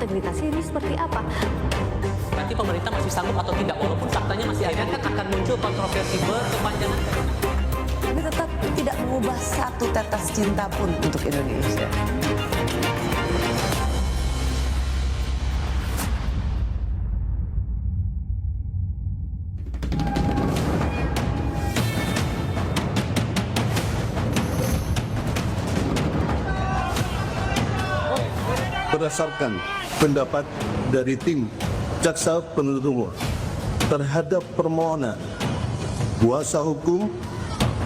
integritasnya ini seperti apa. Nanti pemerintah masih sanggup atau tidak, walaupun faktanya masih ada kan akan muncul kontroversi berkepanjangan. Tapi tetap tidak mengubah satu tetes cinta pun untuk Indonesia. Berdasarkan pendapat dari tim jaksa penuntut umum terhadap permohonan kuasa hukum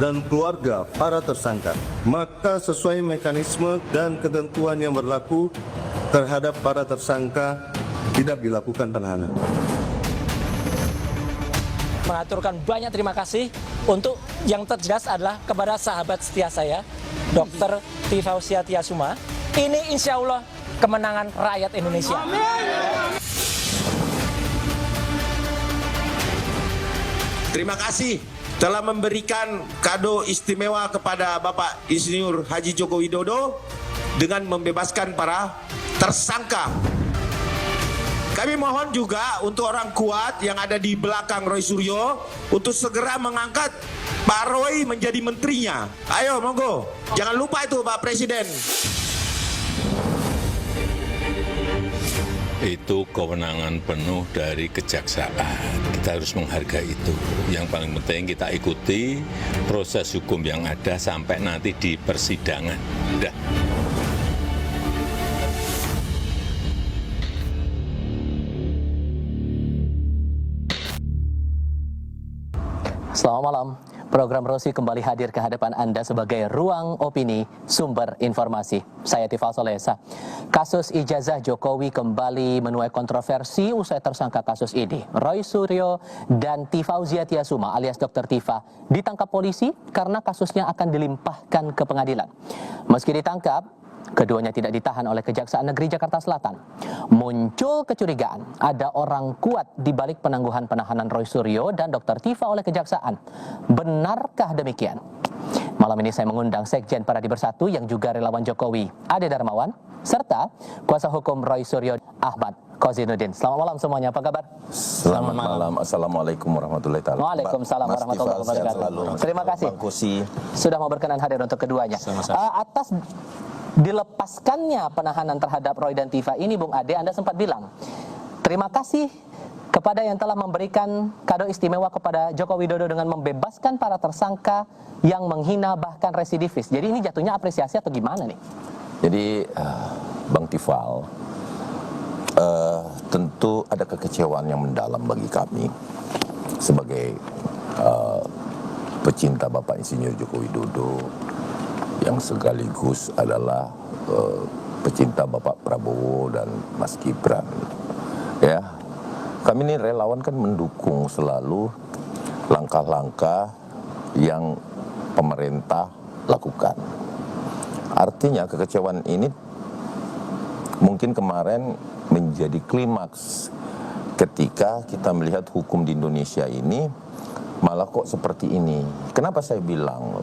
dan keluarga para tersangka, maka sesuai mekanisme dan ketentuan yang berlaku terhadap para tersangka tidak dilakukan penahanan. Mengaturkan banyak terima kasih untuk yang terjelas adalah kepada sahabat setia saya, Dr. Tifausia Tiasuma. Ini insya Allah kemenangan rakyat Indonesia. Terima kasih telah memberikan kado istimewa kepada Bapak Insinyur Haji Joko Widodo dengan membebaskan para tersangka. Kami mohon juga untuk orang kuat yang ada di belakang Roy Suryo untuk segera mengangkat Pak Roy menjadi menterinya. Ayo monggo, jangan lupa itu Pak Presiden. Itu kewenangan penuh dari kejaksaan. Kita harus menghargai itu. Yang paling penting kita ikuti proses hukum yang ada sampai nanti di persidangan. Udah. Selamat malam. Program Rosi kembali hadir ke hadapan Anda sebagai ruang opini sumber informasi. Saya Tifal Solesa. Kasus ijazah Jokowi kembali menuai kontroversi usai tersangka kasus ini. Roy Suryo dan Tifauzia Tiasuma alias Dr. Tifa ditangkap polisi karena kasusnya akan dilimpahkan ke pengadilan. Meski ditangkap, keduanya tidak ditahan oleh Kejaksaan Negeri Jakarta Selatan. Muncul kecurigaan ada orang kuat di balik penangguhan penahanan Roy Suryo dan Dr. Tifa oleh Kejaksaan. Benarkah demikian? Malam ini saya mengundang Sekjen Paradi Bersatu yang juga relawan Jokowi, Ade Darmawan, serta kuasa hukum Roy Suryo, Ahmad Kozinuddin. Selamat malam semuanya, apa kabar? Selamat malam. Assalamualaikum warahmatullahi wabarakatuh. Waalaikumsalam warahmatullahi wabarakatuh. Terima kasih sudah mau berkenan hadir untuk keduanya. Atas dilepaskannya penahanan terhadap Roy dan Tifa ini, Bung Ade, Anda sempat bilang terima kasih kepada yang telah memberikan kado istimewa kepada Joko Widodo dengan membebaskan para tersangka yang menghina bahkan residivis. Jadi ini jatuhnya apresiasi atau gimana nih? Jadi Bang Tifal, tentu ada kekecewaan yang mendalam bagi kami sebagai pecinta Bapak Insinyur Joko Widodo yang sekaligus adalah pecinta Bapak Prabowo dan Mas Gibran. Ya, kami ini relawan kan mendukung selalu langkah-langkah yang pemerintah lakukan. Artinya kekecewaan ini mungkin kemarin menjadi klimaks ketika kita melihat hukum di Indonesia ini malah kok seperti ini. Kenapa saya bilang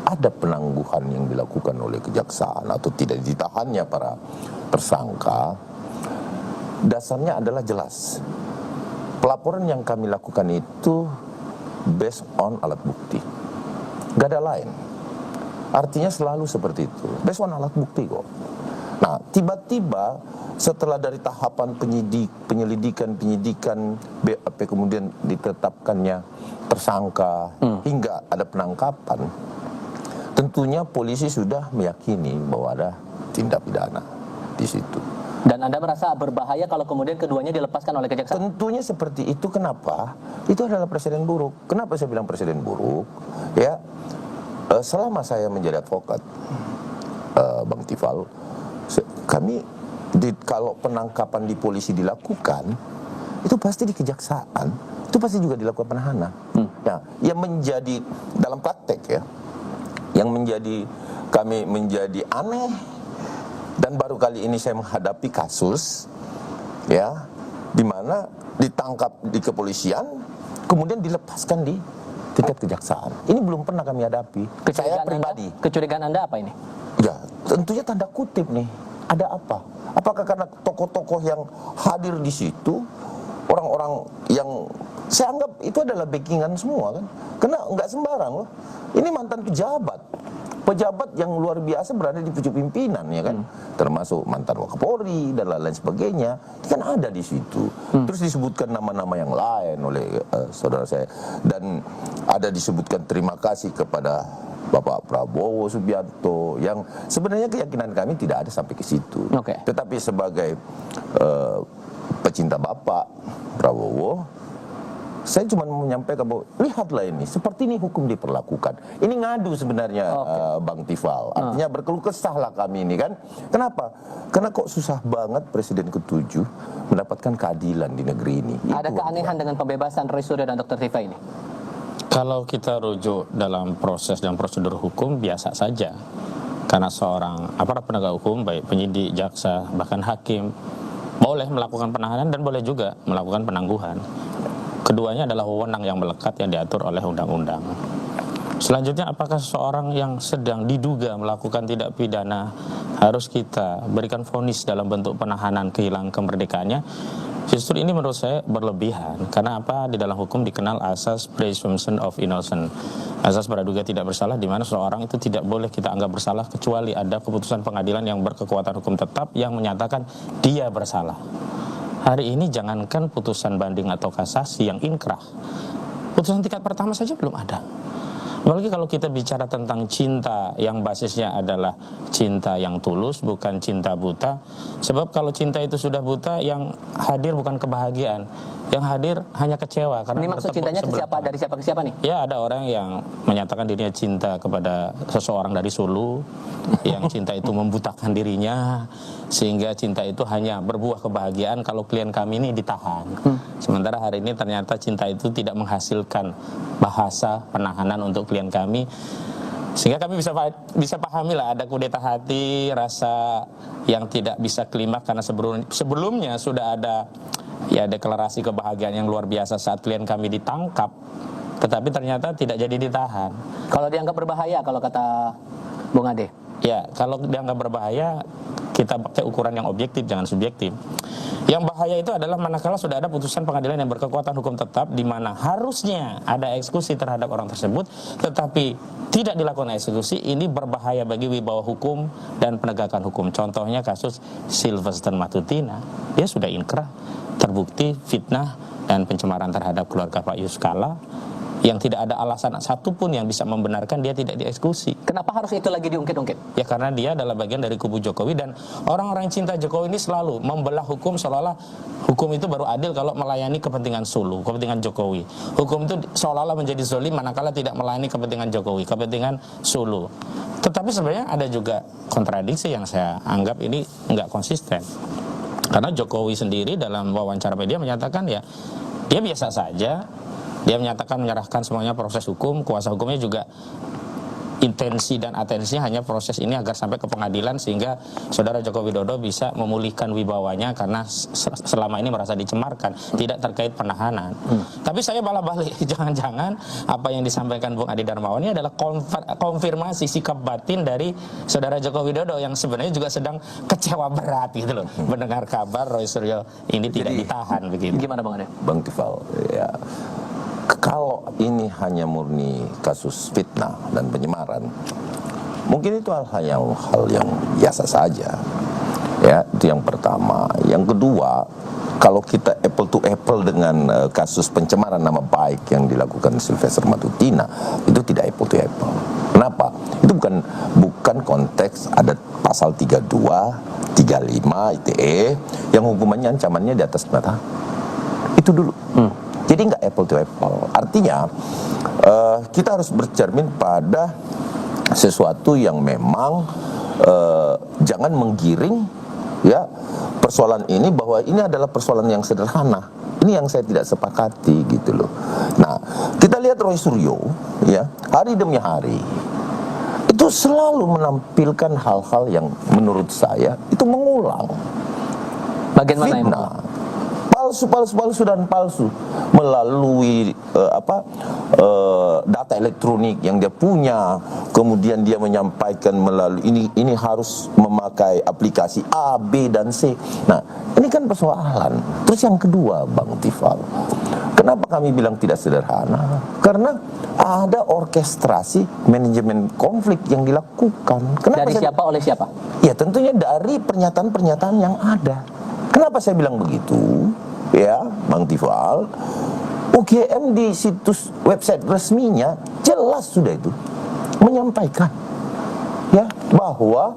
ada penangguhan yang dilakukan oleh kejaksaan atau tidak ditahannya para tersangka? Dasarnya adalah jelas. Pelaporan yang kami lakukan itu based on alat bukti. Gak ada lain. Artinya selalu seperti itu. Based on alat bukti kok. Nah, tiba-tiba setelah dari tahapan penyelidikan, BAP kemudian ditetapkannya tersangka hingga ada penangkapan, tentunya polisi sudah meyakini bahwa ada tindak pidana di situ. Dan Anda merasa berbahaya kalau kemudian keduanya dilepaskan oleh kejaksaan? Tentunya seperti itu. Kenapa? Itu adalah presiden buruk. Kenapa saya bilang presiden buruk? Ya, selama saya menjadi advokat, Bang Tifal, kami kalau penangkapan di polisi dilakukan, itu pasti di kejaksaan, itu pasti juga dilakukan penahanan. Nah, yang menjadi dalam praktek ya, yang menjadi kami menjadi aneh. Dan baru kali ini saya menghadapi kasus ya, di mana ditangkap di kepolisian, kemudian dilepaskan di tingkat kejaksaan. Ini belum pernah kami hadapi. Saya pribadi. Kecurigaan Anda apa ini? Ya, tentunya tanda kutip nih. ada apa? Apakah karena tokoh-tokoh yang hadir di situ, orang-orang yang saya anggap itu adalah backingan semua kan? Karena nggak sembarang loh. Ini mantan pejabat yang luar biasa berada di pucuk pimpinan ya kan, termasuk mantan Wakapolri dan lain-lain sebagainya, itu kan ada di situ. Terus disebutkan nama-nama yang lain oleh saudara saya, dan ada disebutkan terima kasih kepada Bapak Prabowo Subianto, yang sebenarnya keyakinan kami tidak ada sampai ke situ. Tetapi sebagai pecinta Bapak Prabowo, saya cuma menyampaikan bahwa lihatlah ini, seperti ini hukum diperlakukan. Ini ngadu sebenarnya Bang Tifal. Artinya berkeluh kesahlah kami ini kan. Kenapa? Karena kok susah banget Presiden ke-7 mendapatkan keadilan di negeri ini. Ada keanehan dengan pembebasan Roy Suryo dan Dr. Tiva ini? Kalau kita rujuk dalam proses dan prosedur hukum biasa saja. Karena seorang aparat penegak hukum, baik penyidik, jaksa, bahkan hakim, boleh melakukan penahanan dan boleh juga melakukan penangguhan. Keduanya adalah wewenang yang melekat yang diatur oleh undang-undang. Selanjutnya, apakah seseorang yang sedang diduga melakukan tindak pidana harus kita berikan vonis dalam bentuk penahanan kehilangan kemerdekaannya? Justru ini menurut saya berlebihan. Karena apa? Di dalam hukum dikenal asas presumption of innocence, asas praduga tidak bersalah, di mana seseorang itu tidak boleh kita anggap bersalah kecuali ada keputusan pengadilan yang berkekuatan hukum tetap yang menyatakan dia bersalah. Hari ini jangankan putusan banding atau kasasi yang inkrah, putusan tingkat pertama saja belum ada. Apalagi kalau kita bicara tentang cinta yang basisnya adalah cinta yang tulus, bukan cinta buta. Sebab kalau cinta itu sudah buta, yang hadir bukan kebahagiaan, yang hadir hanya kecewa. Karena ini maksud cintanya ke siapa, dari siapa ke siapa nih? Ya, ada orang yang menyatakan dirinya cinta kepada seseorang dari Sulu, yang cinta itu membutakan dirinya, sehingga cinta itu hanya berbuah kebahagiaan kalau klien kami ini ditahan. Sementara hari ini ternyata cinta itu tidak menghasilkan bahasa penahanan untuk klien kami, sehingga kami bisa pahami lah ada kudeta hati, rasa yang tidak bisa klimaks karena sebelumnya sudah ada ya deklarasi kebahagiaan yang luar biasa saat klien kami ditangkap, tetapi ternyata tidak jadi ditahan. Kalau dianggap berbahaya, kalau kata Bung Ade? Ya, kalau dianggap berbahaya, kita pakai ukuran yang objektif, jangan subjektif. Yang bahaya itu adalah manakala sudah ada putusan pengadilan yang berkekuatan hukum tetap, di mana harusnya ada eksekusi terhadap orang tersebut, tetapi tidak dilakukan eksekusi. Ini berbahaya bagi wibawa hukum dan penegakan hukum. Contohnya kasus Sylvester Matutina, dia sudah inkrah, terbukti fitnah dan pencemaran terhadap keluarga Pak Yusuf Kalla, yang tidak ada alasan satupun yang bisa membenarkan dia tidak dieksekusi. Kenapa harus itu lagi diungkit-ungkit? Ya karena dia adalah bagian dari kubu Jokowi, dan orang-orang cinta Jokowi ini selalu membelah hukum seolah-olah hukum itu baru adil kalau melayani kepentingan Sulu, kepentingan Jokowi. Hukum itu seolah-olah menjadi zalim manakala tidak melayani kepentingan Jokowi, kepentingan Sulu. Tetapi sebenarnya ada juga kontradiksi yang saya anggap ini nggak konsisten. Karena Jokowi sendiri dalam wawancara media menyatakan ya dia biasa saja. Dia menyatakan menyerahkan semuanya proses hukum, kuasa hukumnya juga intensi dan atensinya hanya proses ini agar sampai ke pengadilan, sehingga saudara Joko Widodo bisa memulihkan wibawanya karena selama ini merasa dicemarkan, tidak terkait penahanan. Tapi saya malah balik, jangan-jangan apa yang disampaikan Bung Adi Darmawan ini adalah konfirmasi sikap batin dari saudara Joko Widodo yang sebenarnya juga sedang kecewa berat gitu loh, mendengar kabar Roy Suryo ini tidak ditahan begitu. Gimana Bang Ade? Bang Tifal, ya, kalau ini hanya murni kasus fitnah dan penyemaran, mungkin itu hal yang biasa saja. Ya, itu yang pertama. Yang kedua, kalau kita apple to apple dengan kasus pencemaran nama baik yang dilakukan Sylvester Matutina, itu tidak apple to apple. Kenapa? Itu bukan konteks ada pasal 32, 35 ITE yang hukumannya ancamannya di atas 5 tahun. Itu dulu. Jadi nggak apple to apple. Artinya kita harus bercermin pada sesuatu yang memang jangan menggiring ya persoalan ini bahwa ini adalah persoalan yang sederhana. Ini yang saya tidak sepakati gitu loh. Nah, kita lihat Roy Suryo ya, hari demi hari itu selalu menampilkan hal-hal yang menurut saya itu mengulang. Bagian mana yang fitnah, palsu dan palsu melalui data elektronik yang dia punya, kemudian dia menyampaikan melalui ini harus memakai aplikasi A, B dan C. Nah, ini kan persoalan. Terus yang kedua, Bang Tifal, kenapa kami bilang tidak sederhana? Karena ada orkestrasi manajemen konflik yang dilakukan. Kenapa Dari siapa oleh siapa? Ya tentunya dari pernyataan-pernyataan yang ada. Kenapa saya bilang begitu? Ya, Bang Tifal, UGM di situs website resminya jelas sudah itu menyampaikan ya bahwa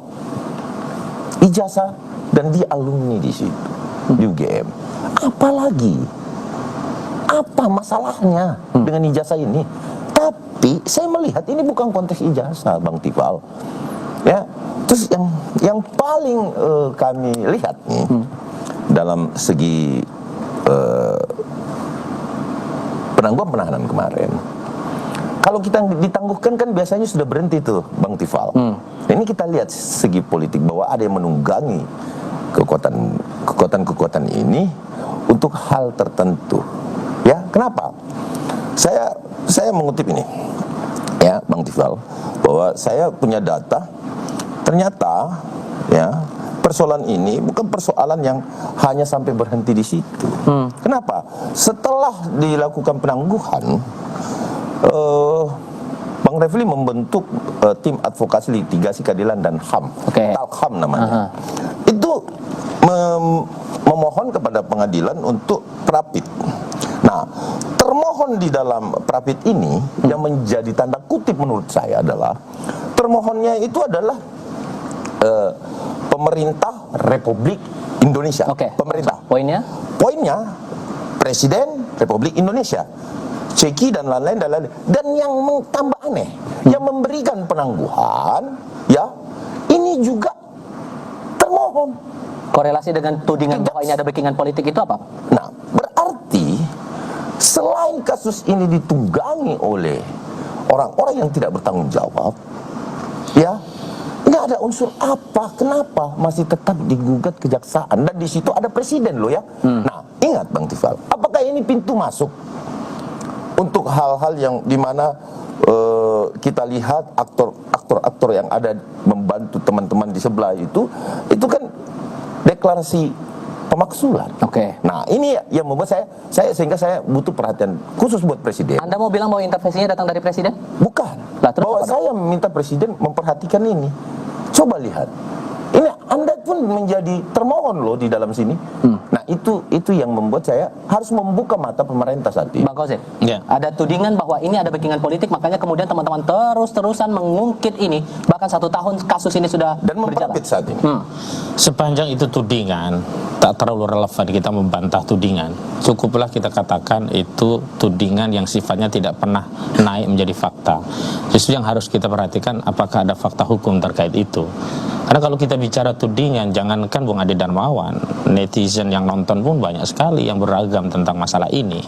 ijazah dan dia alumni di situ di UGM. Apalagi apa masalahnya dengan ijazah ini? Tapi saya melihat ini bukan konteks ijazah, Bang Tifal. Ya, terus yang paling kami lihat nih dalam segi penangguhan penahanan kemarin, kalau kita ditangguhkan kan biasanya sudah berhenti tuh, Bang Tifal. Ini kita lihat segi politik bahwa ada yang menunggangi kekuatan ini untuk hal tertentu. Ya, kenapa? Saya mengutip ini, ya, Bang Tifal, bahwa saya punya data. Ternyata, ya, persoalan ini bukan persoalan yang hanya sampai berhenti di situ. Kenapa? Setelah dilakukan penangguhan, Bang Refli membentuk tim advokasi litigasi keadilan dan HAM, TALHAM namanya. Itu memohon kepada pengadilan untuk prapit. Nah, termohon di dalam prapit ini yang menjadi tanda kutip menurut saya adalah termohonnya itu adalah pemerintah Republik Indonesia. Pemerintah. Poinnya? Presiden Republik Indonesia, Ceki dan lain-lain. Dan yang tambah aneh, yang memberikan penangguhan, ya, ini juga termohon. Korelasi dengan tudingan bahwa ini ada backingan politik itu apa? Nah, berarti selain kasus ini ditunggangi oleh orang-orang yang tidak bertanggung jawab, ya, nggak ada unsur apa, kenapa masih tetap digugat kejaksaan, dan di situ ada presiden loh ya. Nah, ingat Bang Tifal, apakah ini pintu masuk untuk hal-hal yang dimana kita lihat aktor-aktor yang ada membantu teman-teman di sebelah itu kan deklarasi pemaksulan. Nah, ini yang membuat saya sehingga saya butuh perhatian khusus buat presiden. Anda mau bilang bahwa intervensinya datang dari presiden? Bukan. Lah, terus bahwa saya meminta presiden memperhatikan ini. Coba lihat. Ini Anda pun menjadi termohon loh di dalam sini. Nah, itu yang membuat saya harus membuka mata pemerintah saat ini. Bang Kozim, ada tudingan bahwa ini ada backingan politik, makanya kemudian teman-teman terus-terusan mengungkit ini, bahkan 1 tahun kasus ini sudah dan berjalan. memperapit saat ini. Sepanjang itu tudingan, tak terlalu relevan kita membantah tudingan. Cukuplah kita katakan itu tudingan yang sifatnya tidak pernah naik menjadi fakta. Justru yang harus kita perhatikan apakah ada fakta hukum terkait itu. Karena kalau kita bicara tudingan, jangankan Bung Ade Darmawan, netizen yang nonton pun banyak sekali yang beragam tentang masalah ini.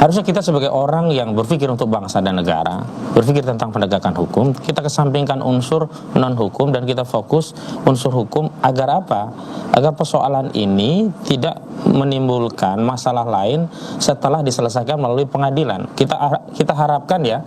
Harusnya kita sebagai orang yang berpikir untuk bangsa dan negara, berpikir tentang penegakan hukum, kita kesampingkan unsur non-hukum dan kita fokus unsur hukum agar apa? Agar persoalan ini tidak menimbulkan masalah lain setelah diselesaikan melalui pengadilan. Kita harapkan ya,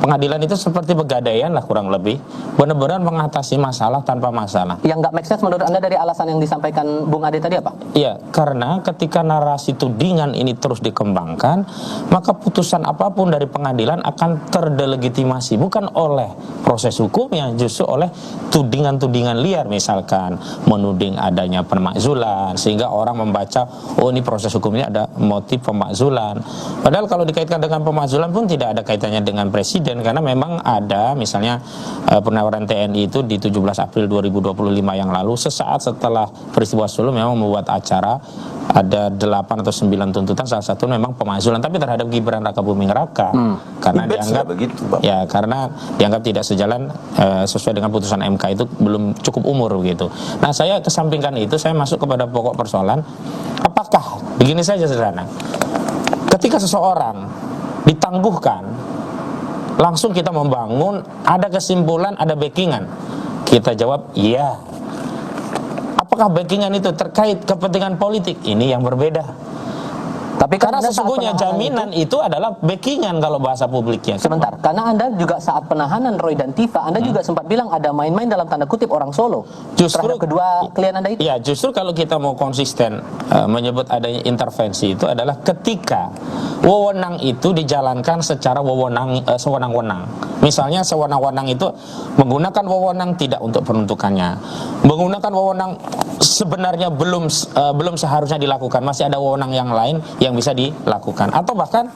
pengadilan itu seperti pegadaian lah kurang lebih, benar-benar mengatasi masalah tanpa masalah. Yang nggak make sense menurut Anda dari alasan yang disampaikan Bung Ade tadi apa? Iya, karena ketika narasi tudingan ini terus dikembangkan, maka putusan apapun dari pengadilan akan terdelegitimasi, bukan oleh proses hukumnya, justru oleh tudingan-tudingan liar, misalkan menuding adanya pemakzulan, sehingga orang membaca, oh ini proses hukumnya ada motif pemakzulan. Padahal kalau dikaitkan dengan pemakzulan pun tidak ada kaitannya dengan presiden, karena memang ada misalnya penawaran TNI itu di 17 April 2025 yang lalu, sesaat setelah peristiwa Solo memang membuat acara, ada 8 atau 9 tuntutan, salah satu memang pemakzulan, tapi terhadap Gibran Rakabuming Raka, karena dianggap begitu, Bang. Ya, karena dianggap tidak sejalan sesuai dengan putusan MK itu belum cukup umur gitu. Nah, saya kesampingkan itu, saya masuk kepada pokok persoalan. Apakah begini saja sederhana, ketika seseorang ditangguhkan, langsung kita membangun ada kesimpulan, ada backingan? Kita jawab iya. Apakah backingan itu terkait kepentingan politik? Ini yang berbeda. Tapi kan Karena Anda saat sesungguhnya penahanan jaminan itu adalah backingan kalau bahasa publiknya. Sebentar, karena Anda juga saat penahanan Roy dan Tifa, Anda juga sempat bilang ada main-main dalam tanda kutip orang Solo terhadap kedua klien Anda itu. Ya, justru kalau kita mau konsisten menyebut adanya intervensi itu adalah ketika wewenang itu dijalankan secara sewenang-wenang. Misalnya sewenang-wenang itu menggunakan wewenang tidak untuk penuntukannya, menggunakan wewenang sebenarnya belum seharusnya dilakukan, masih ada wewenang yang lain yang bisa dilakukan, atau bahkan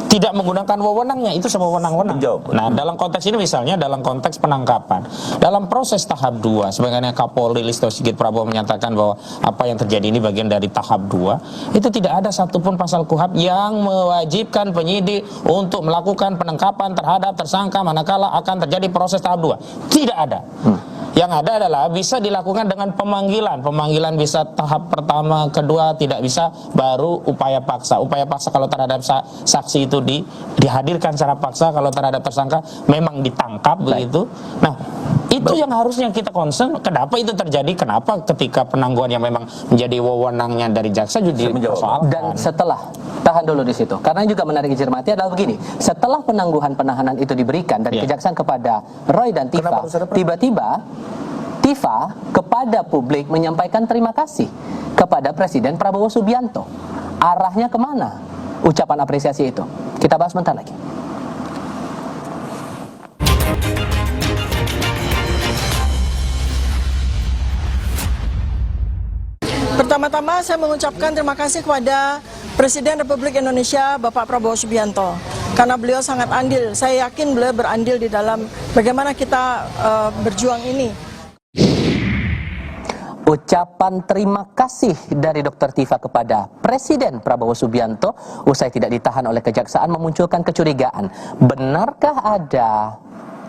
tidak menggunakan wewenangnya, itu sewenang-wenang. Nah, dalam konteks ini misalnya dalam konteks penangkapan, dalam proses tahap 2, sebagaimana Kapolri Listio Sigit Prabowo menyatakan bahwa apa yang terjadi ini bagian dari tahap 2, itu tidak ada satupun pasal KUHP yang mewajibkan penyidik untuk melakukan penangkapan terhadap tersangka manakala akan terjadi proses tahap 2. Tidak ada. Yang ada adalah bisa dilakukan dengan pemanggilan. Pemanggilan bisa tahap pertama, kedua, tidak bisa baru upaya paksa. Upaya paksa kalau terhadap saksi itu dihadirkan secara paksa, kalau terhadap tersangka memang ditangkap begitu. Nah, itu yang harusnya kita concern. Kenapa itu terjadi? Kenapa ketika penangguhan yang memang menjadi wewenangnya dari jaksa juga dipersoalkan? Dan setelah, tahan dulu di situ, karena juga menarik dicermati adalah begini, setelah penangguhan penahanan itu diberikan dari kejaksaan kepada Roy dan Tifa, tiba-tiba Tifa kepada publik menyampaikan terima kasih kepada Presiden Prabowo Subianto. Arahnya kemana ucapan apresiasi itu? Kita bahas bentar lagi. Pertama-tama saya mengucapkan terima kasih kepada Presiden Republik Indonesia Bapak Prabowo Subianto, karena beliau sangat andil. Saya yakin beliau berandil di dalam bagaimana kita berjuang ini. Ucapan terima kasih dari Dr. Tifa kepada Presiden Prabowo Subianto usai tidak ditahan oleh kejaksaan memunculkan kecurigaan. Benarkah ada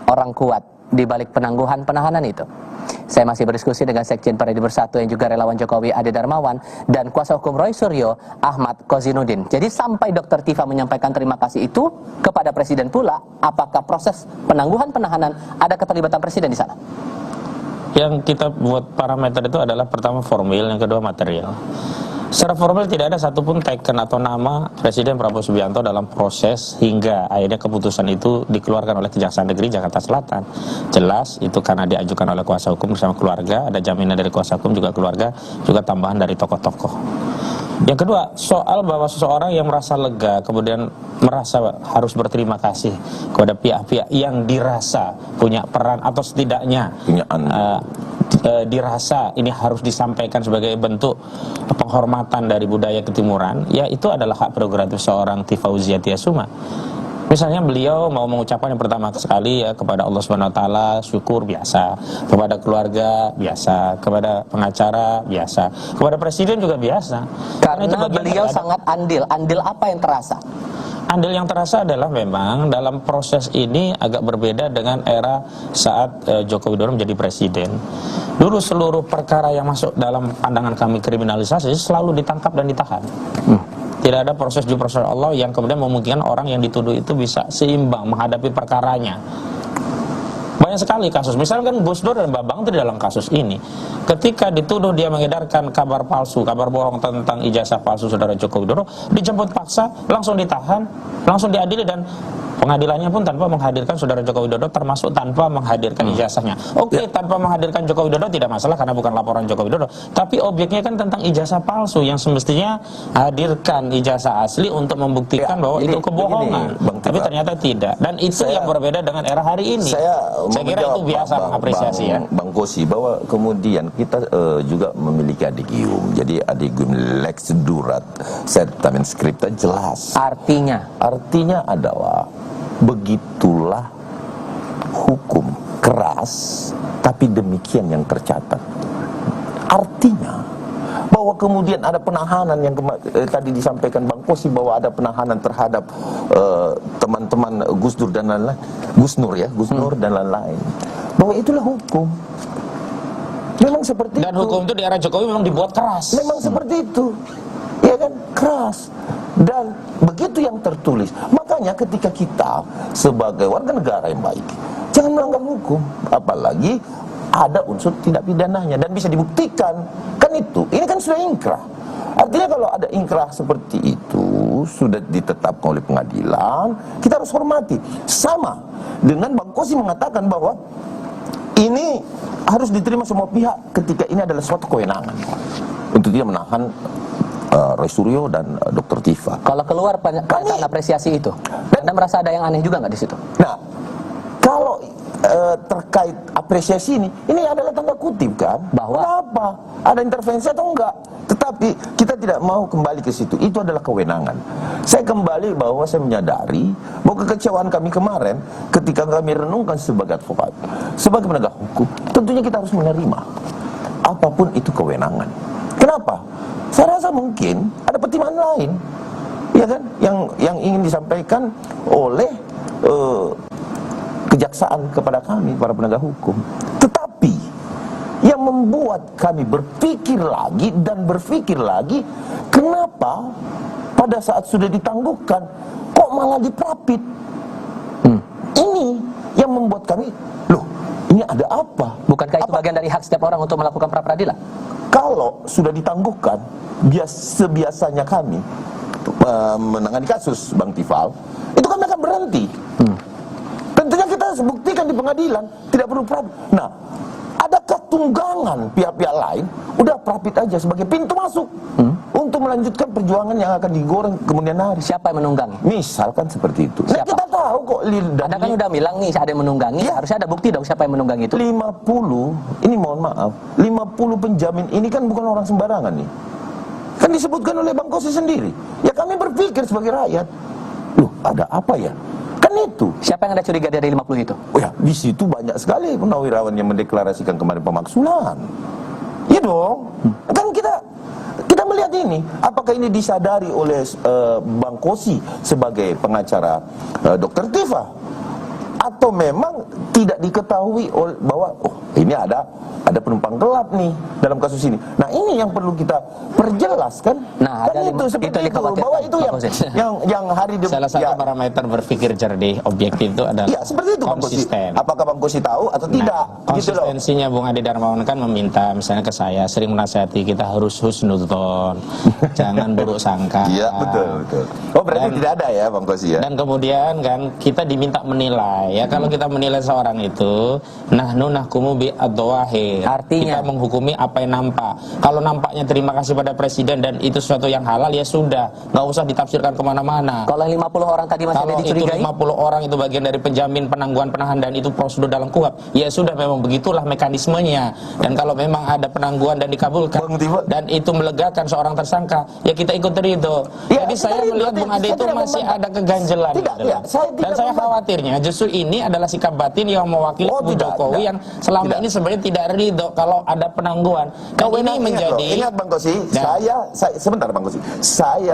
orang kuat di balik penangguhan penahanan itu? Saya masih berdiskusi dengan Sekjen Partai Bersatu yang juga relawan Jokowi Ade Darmawan dan kuasa hukum Roy Suryo Ahmad Kozinudin. Jadi sampai Dr. Tifa menyampaikan terima kasih itu kepada Presiden pula, apakah proses penangguhan penahanan ada keterlibatan Presiden di sana? Yang kita buat parameter itu adalah pertama formil, yang kedua material. Secara formal tidak ada satupun teken atau nama Presiden Prabowo Subianto dalam proses hingga akhirnya keputusan itu dikeluarkan oleh Kejaksaan Negeri Jakarta Selatan. Jelas itu karena diajukan oleh kuasa hukum bersama keluarga, ada jaminan dari kuasa hukum juga keluarga, juga tambahan dari tokoh-tokoh. Yang kedua, soal bahwa seseorang yang merasa lega kemudian merasa harus berterima kasih kepada pihak-pihak yang dirasa punya peran atau setidaknya dirasa ini harus disampaikan sebagai bentuk penghormatan dari budaya ketimuran, ya itu adalah hak prerogatif seorang Tifauzia Tiasuma. Misalnya beliau mau mengucapkan yang pertama sekali ya kepada Allah Subhanahu wa taala syukur biasa, kepada keluarga biasa, kepada pengacara biasa, kepada presiden juga biasa. Karena itu beliau sangat andil. Andil apa yang terasa? Andil yang terasa adalah memang dalam proses ini agak berbeda dengan era saat Joko Widodo menjadi presiden. Dulu seluruh perkara yang masuk dalam pandangan kami kriminalisasi selalu ditangkap dan ditahan. Tidak ada proses due process Allah yang kemudian memungkinkan orang yang dituduh itu bisa seimbang menghadapi perkaranya. Banyak sekali kasus, misalnya kan Gus Dur dan Bambang itu dalam kasus ini, ketika dituduh dia mengedarkan kabar palsu, kabar bohong tentang ijazah palsu saudara Joko Widodo, dijemput paksa, langsung ditahan, langsung diadili dan pengadilannya pun tanpa menghadirkan saudara Joko Widodo, termasuk tanpa menghadirkan ijazahnya. Oke, tanpa menghadirkan Joko Widodo tidak masalah karena bukan laporan Joko Widodo, tapi objeknya kan tentang ijazah palsu yang semestinya hadirkan ijazah asli untuk membuktikan bahwa itu kebohongan. Tapi ternyata tidak, dan itu yang berbeda dengan era hari ini. Saya kira itu biasa mengapresiasi ya Bang Kosi, bahwa kemudian kita juga memiliki adigium. Jadi adigium lex durat certamen scripta jelas. Artinya adalah begitulah hukum keras, tapi demikian yang tercatat. Artinya bahwa kemudian ada penahanan yang tadi disampaikan Bang Kosi, bahwa ada penahanan terhadap teman-teman Gus Dur dan lain-lain, Gus Nur dan lain-lain, bahwa itulah hukum. Memang seperti dan itu. hukum itu di era Jokowi memang dibuat keras. Memang seperti itu, ya kan, keras. Dan begitu yang tertulis. Makanya ketika kita sebagai warga negara yang baik, jangan melanggar hukum, apalagi ada unsur tindak pidananya dan bisa dibuktikan. Kan itu, ini kan sudah ingkrah. Artinya kalau ada ingkrah seperti itu, itu sudah ditetapkan oleh pengadilan, kita harus hormati. Sama dengan Bang Kosi mengatakan bahwa ini harus diterima semua pihak ketika ini adalah suatu kewenangan untuk dia menahan Roy Suryo dan Dr. Tifa. Kalau keluar pernyataan apresiasi itu, Anda merasa ada yang aneh juga nggak di situ? Nah, kalau terkait apresiasi ini adalah tanda kutip kan, bahwa kenapa ada intervensi atau enggak, tetapi kita tidak mau kembali ke situ. Itu adalah kewenangan. Saya kembali bahwa saya menyadari bahwa kekecewaan kami kemarin ketika kami renungkan sebagai advokat, sebagai penegak hukum, tentunya kita harus menerima apapun itu kewenangan. Kenapa? Saya rasa mungkin ada pertimbangan lain, ya kan, yang ingin disampaikan oleh kejaksaan kepada kami, para penegak hukum. Tetapi yang membuat kami berpikir lagi, kenapa pada saat sudah ditangguhkan kok malah diprapit? Ini yang membuat kami, loh, ini ada apa? Bukankah itu bagian dari hak setiap orang untuk melakukan pra peradilan? Kalau sudah ditangguhkan, sebiasanya kami menangani kasus Bang Tifal, itu kami akan berhenti. Tentunya kita harus buktikan di pengadilan, tidak perlu prapit. Nah, adakah tunggangan pihak-pihak lain? Udah prapit aja sebagai pintu masuk untuk melanjutkan perjuangan yang akan digoreng kemudian hari. Siapa yang menunggangi? Misalkan seperti itu. Nah, kita tahu kok. Anda kan udah bilang nih ada yang menunggangi, ya. Harusnya ada bukti dong siapa yang menunggangi itu. 50, ini mohon maaf, 50 penjamin ini kan bukan orang sembarangan nih. Kan disebutkan oleh Bang Kosi sendiri. Ya kami berpikir sebagai rakyat, loh ada apa ya? Kan itu. Siapa yang Anda curiga dari 50 itu? Oh ya, di situ banyak sekali purnawirawan yang mendeklarasikan kemarin pemaksulan. Iya dong. Kan kita melihat ini, apakah ini disadari oleh Bang Kosi sebagai pengacara Dr. Tifa, atau memang tidak diketahui bahwa ini ada penumpang gelap nih dalam kasus ini. Nah, ini yang perlu kita perjelas kan. Nah, kan itu seperti itu, bahwa itu yang hari salah satu parameter berpikir cerdik objektif itu adalah ya, seperti itu, konsisten. Apakah Bang Kosi tahu atau tidak? Konsistensinya Bung Adi Darmawan kan meminta misalnya ke saya sering menasihati kita harus husnudzon, jangan buruk sangka. Iya, betul. Oh, berarti tidak ada ya Bang Kosi ya. Dan kemudian kan kita diminta menilai ya, kalau kita menilai seorang itu nahnu nahkumu bi ad-dhawahir. Artinya kita menghukumi apa yang nampak. Kalau nampaknya terima kasih pada presiden dan itu sesuatu yang halal, ya sudah, nggak usah ditafsirkan kemana-mana. Kalau 50 orang tadi masih ada dicurigai, kalau 50 orang itu bagian dari penjamin penangguhan penahanan dan itu prosedur dalam KUHP, ya sudah, memang begitulah mekanismenya. Dan kalau memang ada penangguhan dan dikabulkan dan itu melegakan seorang tersangka, ya kita ikut itu. Ya, jadi saya melihat Bung Adi itu masih ada keganjelan. Dan saya khawatirnya justru ini adalah sikap batin yang mewakili Bu Jokowi yang selama ini sebenarnya tidak ridho kalau ada penangguhan. Dan ini menjadi ingat Bang Kosi, saya sebentar Bang Kosi.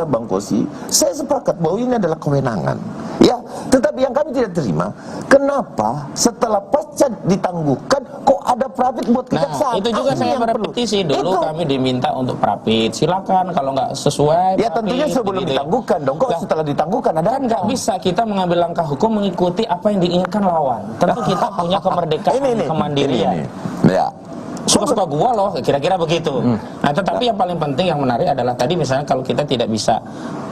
Bang Kosi, saya sepakat bahwa ini adalah kewenangan. Ya, tetapi yang kami tidak terima, kenapa setelah pasca ditangguhkan kok ada prapit buat kejaksaan? Itu juga saya berpetisi dulu, kami diminta untuk prapit. Silakan kalau nggak sesuai. Ya tentunya sebelum ditangguhkan dong. Kok setelah ditangguhkan ada kan nggak bisa kita mengambil langkah hukum mengikuti apa yang diinginkan lawan. Tentu kita punya kemerdekaan, kemandirian. Ya. Suka-suka gua loh, kira-kira begitu. Nah, tetapi yang paling penting yang menarik adalah tadi misalnya kalau kita tidak bisa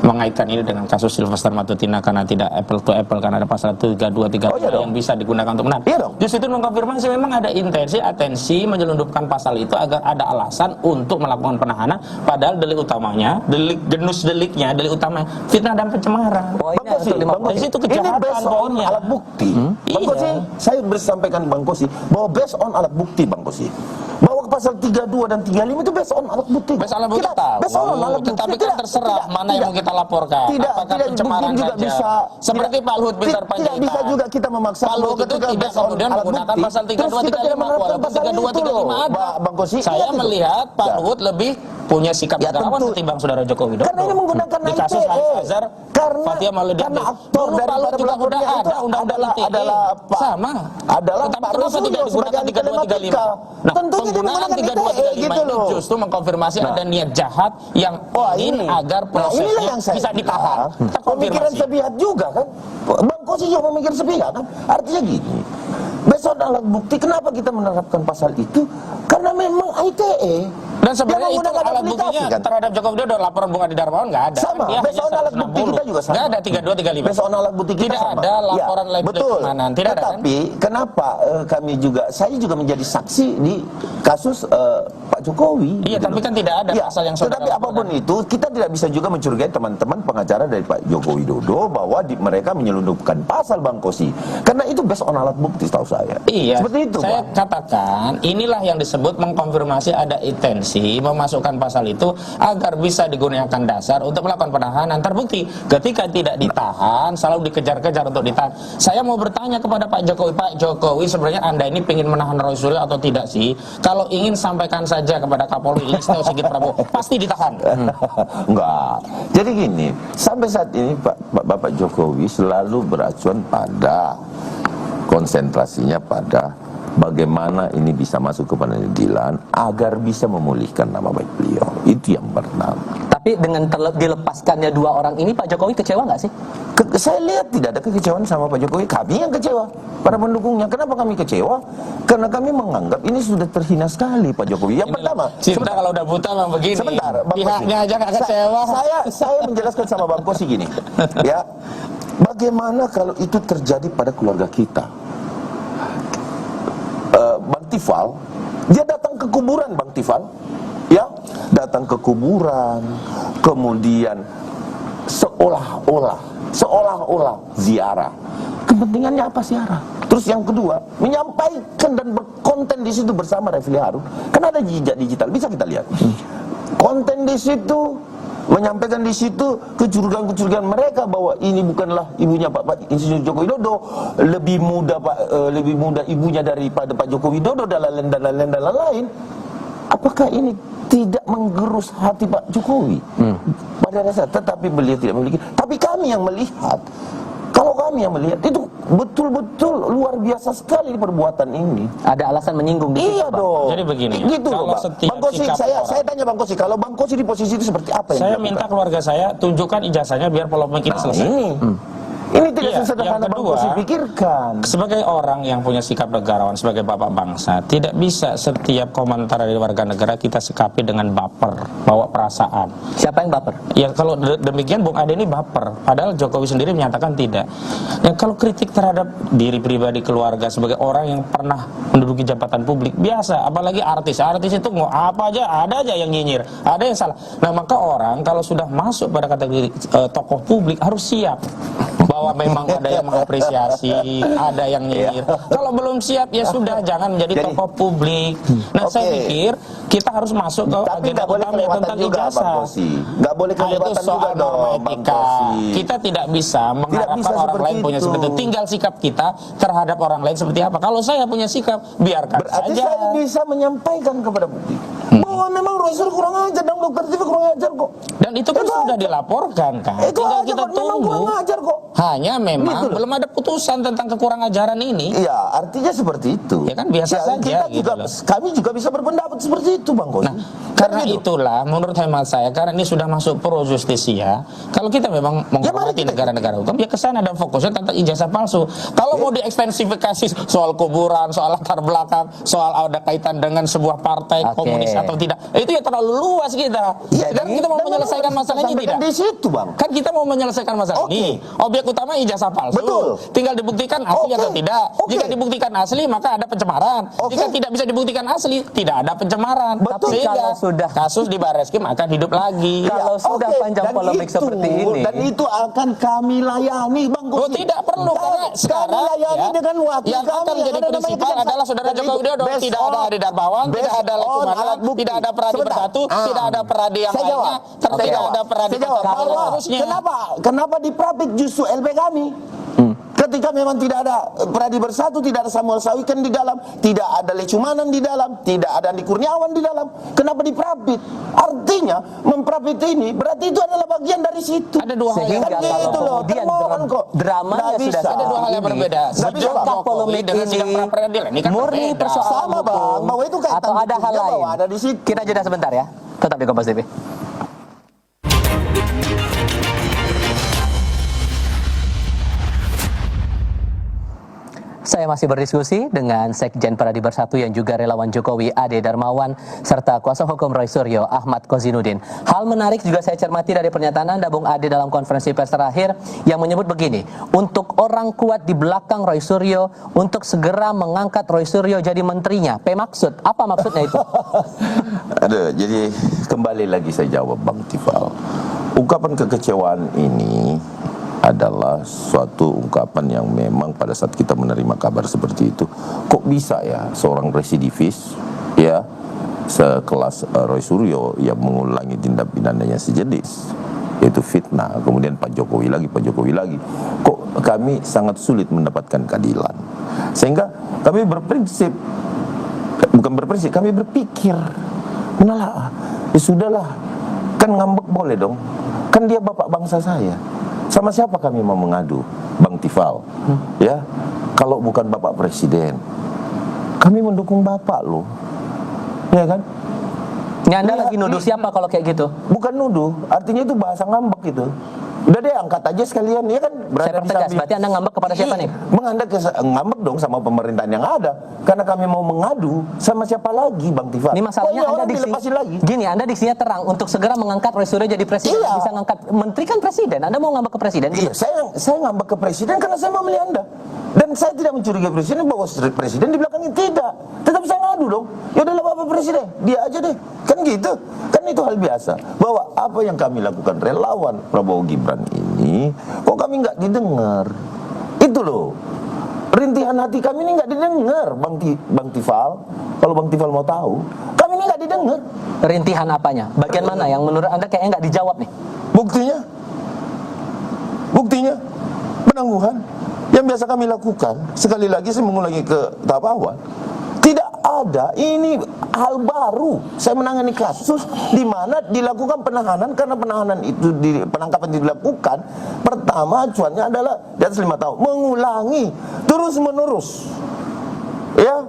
mengaitkan ini dengan kasus Sylvester Matutina karena tidak apple to apple, karena ada pasal 3233 yang bisa digunakan untuk menahan. Justru itu mengkonfirmasi memang ada atensi menyelundupkan pasal itu agar ada alasan untuk melakukan penahanan, padahal delik utamanya, delik utama fitnah dan pencemaran. Dari situ kejahatan poinnya. Alat bukti. Bang Kosi, saya bersampaikan Bang Kosi bahwa based on alat bukti Bang Kosi, bahwa pasal 32 dan 35 itu based on alat bukti. Based on alat bukti. Tetapi kan terserah mana yang mau kita laporkan. Apakah pencemaran juga saja. Bisa. Seperti Pak Luhut Binsar Panjaitan. Tidak bisa juga kita memaksa Pak Luhut itu tidak kemudian menggunakan pasal 3235 walaupun 3235 ada. Bang Kosi, saya melihat Pak Luhut lebih punya sikap negarawan ketimbang Saudara Joko Widodo. Karena ini menggunakan di kasus Al-Azhar, Fathia Maulid karena aktor dulu Pak Luhut juga udah ada undang-undang ITE sama. Adalah Pak Luhut tidak digunakan 3235. Nah, penggunaan 3235 itu justru mengkonfirmasi ada niat jahat yang ingin agar prosesnya bisa ditahan. Pemikiran sepihak juga kan. Bang Kosi juga memikir sepihak kan. Artinya gini, besok alat bukti kenapa kita menerapkan pasal itu? Karena memang ITE Dan sebenarnya Dia itu menggunakan alat aplikasi, buktinya kan? terhadap Joko Widodo, laporan Bung Adi Darmawan nggak ada. Sama, Dia besok hanya alat bukti 160. kita juga sama. Nggak ada 32, 35. Besok alat bukti kita tidak sama. ada laporan Ya, lain betul. kemanan. Tidak ada kan? Tetapi kenapa kami juga, saya juga menjadi saksi di kasus Pak Jokowi. Iya, tapi kan tidak ada pasal yang saudara Tetapi apapun itu, kita tidak bisa juga mencurigai teman-teman pengacara dari Pak Joko Widodo bahwa mereka menyelundupkan pasal Bang Kosi. Karena itu based on alat bukti, setahu saya. Iya, Seperti itu, saya Bang. katakan inilah yang disebut mengkonfirmasi ada intensi memasukkan pasal itu agar bisa digunakan dasar untuk melakukan penahanan. Terbukti ketika tidak ditahan, selalu dikejar-kejar untuk ditahan. Saya mau bertanya kepada Pak Jokowi, sebenarnya Anda ini ingin menahan Roy Suryo atau tidak sih? Kalau ingin, sampaikan saja kepada Kapolri Listio Sigit Prabowo, pasti ditahan. Enggak. Jadi gini, sampai saat ini Bapak Jokowi selalu beracuan pada konsentrasinya pada bagaimana ini bisa masuk ke pengadilan agar bisa memulihkan nama baik beliau. Itu yang pertama. Tapi dengan dilepaskannya dua orang ini, Pak Jokowi kecewa nggak sih? Saya lihat tidak ada kekecewaan sama Pak Jokowi. Kami yang kecewa, para pendukungnya. Kenapa kami kecewa? Karena kami menganggap ini sudah terhina sekali Pak Jokowi. Yang pertama, cinta kalau udah buta memang begini. Sebentar, Bang Pihaknya Kosi. aja nggak kecewa. Saya menjelaskan sama Bang Kosi gini, ya. Bagaimana kalau itu terjadi pada keluarga kita? Bang Tifal, dia datang ke kuburan Bang Tifal, ya, datang ke kuburan, kemudian seolah-olah ziarah. Kepentingannya apa ziarah? Terus yang kedua, menyampaikan dan berkonten di situ bersama Refli Harun. Kan ada jejak digital, bisa kita lihat. Konten di situ, menyampaikan di situ kecurigaan-kecurigaan mereka bahwa ini bukanlah ibunya Pak Insinyur Joko Widodo, lebih muda ibunya daripada Pak Joko Widodo dan lain-lain. Apakah ini tidak menggerus hati Pak Jokowi? Pada dasar, tetapi beliau tidak memiliki. Tapi kami yang melihat, kalau kami yang melihat itu betul-betul luar biasa sekali perbuatan ini. Ada alasan menyinggung di situ, Iya Pak. dong. Jadi begini, gitu kalau loh, Bang. setiap Bang Kosi, sikap saya tanya Bang Kosi, kalau Bang Kosi di posisi itu seperti apa yang Saya dilakukan? minta keluarga saya tunjukkan ijazahnya biar polemik ini selesai. Ini tidak Iya, sesederhana yang Bang kedua, Kosi pikirkan. Sebagai orang yang punya sikap negarawan, sebagai bapak bangsa, tidak bisa setiap komentar dari warga negara kita sikapi dengan baper, bawa perasaan. Siapa yang baper? Ya kalau demikian Bung Ade ini baper, padahal Jokowi sendiri menyatakan tidak. Ya kalau kritik terhadap diri pribadi, keluarga, sebagai orang yang pernah menduduki jabatan publik, biasa. Apalagi artis itu mau apa aja, ada aja yang nyinyir, ada yang salah. Nah maka orang kalau sudah masuk pada kategori tokoh publik harus siap bahwa memang ada yang mengapresiasi, ada yang nyinyir. Kalau belum siap ya sudah, jangan menjadi tokoh publik. Nah saya pikir kita harus masuk ke Tapi agenda nggak boleh utama kelewatan tentang juga Bang ijazah. Kosi. Nggak boleh Nah, itu kelewatan soal juga norma dong Bang etika. Kosi. Kita tidak bisa mengharapkan bisa orang seperti lain punya itu. seperti itu. Tinggal sikap kita terhadap orang lain seperti apa. Kalau saya punya sikap, biarkan Berarti saja. saya bisa menyampaikan kepada publik bahwa memang Rasul kurang ajar dan dokter TV kurang ajar kok. Dan itu kan sudah dilaporkan kan. Itu Tinggal aja kita Pak, memang tunggu. kurang ajar kok. Hanya memang Gitu loh. belum ada putusan tentang kekurangan ajaran ini. Iya, artinya seperti itu. Ya kan biasa saja Kita gitu juga, loh. kami juga bisa berpendapat seperti itu Bang Kosi. Nah, karena Kan gitu. itulah menurut hemat saya, karena ini sudah masuk pro justisia, kalau kita memang menghormati kita- negara-negara hukum, ya kesana dan fokusnya tentang ijazah palsu. Kalau mau diekstensifikasi soal kuburan, soal latar belakang, soal ada kaitan dengan sebuah partai Oke. komunis atau tidak, itu ya terlalu luas kita. Dan kita mau dan menyelesaikan memang masalah ini sampaikan tidak? di situ Bang. Kan kita mau menyelesaikan masalah Oke. ini. Objek utama ijazah palsu. Betul. Tinggal dibuktikan asli Oke. atau tidak. Oke. Jika dibuktikan asli maka ada pencemaran. Oke. Jika tidak bisa dibuktikan asli, tidak ada pencemaran. Betul. Sehingga Kalau sudah- kasus di Barreskrim akan hidup lagi. Kalau sudah Oke, panjang dan polemik seperti ini. Dan itu akan kami layani Bang Kosi. Oh tidak perlu, karena sekarang kami layani ya, dengan wakil yang kami akan menjadi ada namanya prinsipal kejaksaan. adalah Saudara Dan Joko itu Widodo. based Tidak ada on- Adi Darmawan, based tidak ada on Lekumanan, alat bukti. tidak ada Peradi Sebentar. Bersatu, tidak ada Peradi yang Saya jawab. lainnya, Saya tidak jawab. ada Peradi Saya jawab. Bersatu, dan Bahwa seterusnya. Kenapa di Prapit justru LP kami? Ketika memang tidak ada Peradi Bersatu, tidak ada Samuel Sawikan di dalam, tidak ada Lecumanan di dalam, tidak ada Andi Kurniawan di dalam. Kenapa di Prapit? Artinya memprapit ini berarti itu adalah bagian dari situ. Ada dua hal yang Sehingga berbeda. kalau Gitu loh, kemudian termohon kok. dramanya Nggak sudah bisa. Ada dua hal yang ini, berbeda. Nggak bisa, Sejak Bang. Jokowi polemik dengan ini sikap pra-peradilan ini kan murni berbeda. persoalan Sama, Bang. hukum Bahwa itu kaitan atau ada hal hukumnya lain. bahwa ada di situ. Kita jeda sebentar ya. Tetap di Kompas TV. Saya masih berdiskusi dengan Sekjen Pradi Bersatu yang juga relawan Jokowi Ade Darmawan serta kuasa hukum Roy Suryo Ahmad Kozinudin. Hal menarik juga saya cermati dari pernyataan Anda Bung Ade dalam konferensi pers terakhir yang menyebut begini, untuk orang kuat di belakang Roy Suryo untuk segera mengangkat Roy Suryo jadi menterinya. Maksud apa maksudnya itu? Aduh, jadi kembali lagi saya jawab Bang Tifal. Ungkapan kekecewaan ini adalah suatu ungkapan yang memang pada saat kita menerima kabar seperti itu, kok bisa ya seorang residivis ya sekelas Roy Suryo yang mengulangi tindak pidananya sejenis, yaitu fitnah, kemudian Pak Jokowi lagi, kok kami sangat sulit mendapatkan keadilan. Sehingga kami kami berpikir, menelaah, ya sudahlah, kan ngambek boleh dong, kan dia bapak bangsa saya. Sama siapa kami mau mengadu, Bang Tifal? Ya, kalau bukan Bapak Presiden, kami mendukung Bapak loh, ya kan? Ini Anda lagi nuduh siapa kalau kayak gitu? Bukan nuduh, artinya itu bahasa ngambek itu. Udah deh, angkat aja sekalian, ya kan? Saya pertegas, berarti Anda ngambek kepada siapa nih? Ngambek dong sama pemerintahan yang ada, karena kami mau mengadu sama siapa lagi, Bang Tifal? Ini masalahnya Anda gini, Anda diksinya terang untuk segera mengangkat Roy Suryo jadi presiden, bisa ngangkat menteri kan presiden. Anda mau ngambek ke presiden? Iya, saya ngambek ke presiden karena saya mau memilih Anda. Dan saya tidak mencurigai presiden bahwa presiden di belakangnya, tidak. Tetapi saya ngadu dong. Ya udahlah Bapak Presiden, dia aja deh. Kan gitu. Kan itu hal biasa. Bahwa apa yang kami lakukan relawan Prabowo Gibran ini, kok kami nggak didengar? Itu loh. Rintihan hati kami ini nggak didengar, Bang Tifal. Kalau Bang Tifal mau tahu, kami ini nggak didengar. Rintihan apanya? Bagian mana yang menurut Anda kayaknya nggak dijawab nih? Buktinya penangguhan yang biasa kami lakukan. Sekali lagi saya mengulangi ke tahap awal, tidak ada, ini hal baru. Saya menangani kasus di mana dilakukan penahanan, karena penahanan itu penangkapan dilakukan pertama acuannya adalah di atas 5 tahun, mengulangi terus menerus ya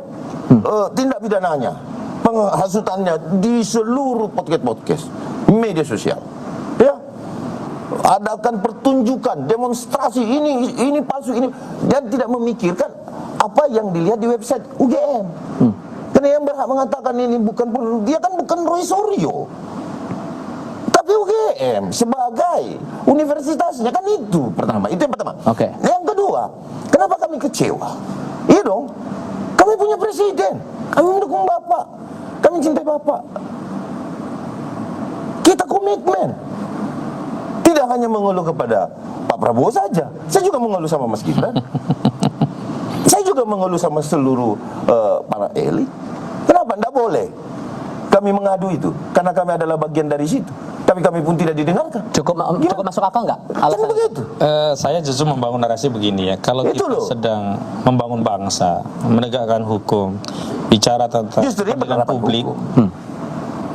tindak pidananya, penghasutannya di seluruh podcast media sosial ya. Adakan pertunjukan, demonstrasi, ini palsu, ini, dan tidak memikirkan apa yang dilihat di website UGM. Karena yang berhak mengatakan ini dia kan bukan Roy Suryo, tapi UGM sebagai universitasnya, kan itu pertama. Itu yang pertama. Oke. Yang kedua, kenapa kami kecewa? Iya dong, kami punya presiden, kami mendukung Bapak, kami cintai Bapak, kita komitmen. Tidak hanya mengeluh kepada Pak Prabowo saja, saya juga mengeluh sama Mas Gibran. Saya juga mengeluh sama seluruh para elit. Kenapa? Tidak boleh kami mengadu itu, karena kami adalah bagian dari situ. Tapi kami pun tidak didengarkan. Cukup masuk akal nggak? Kan begitu. Saya justru membangun narasi begini ya. Kalau kita sedang membangun bangsa, menegakkan hukum, bicara tentang kepentingan publik,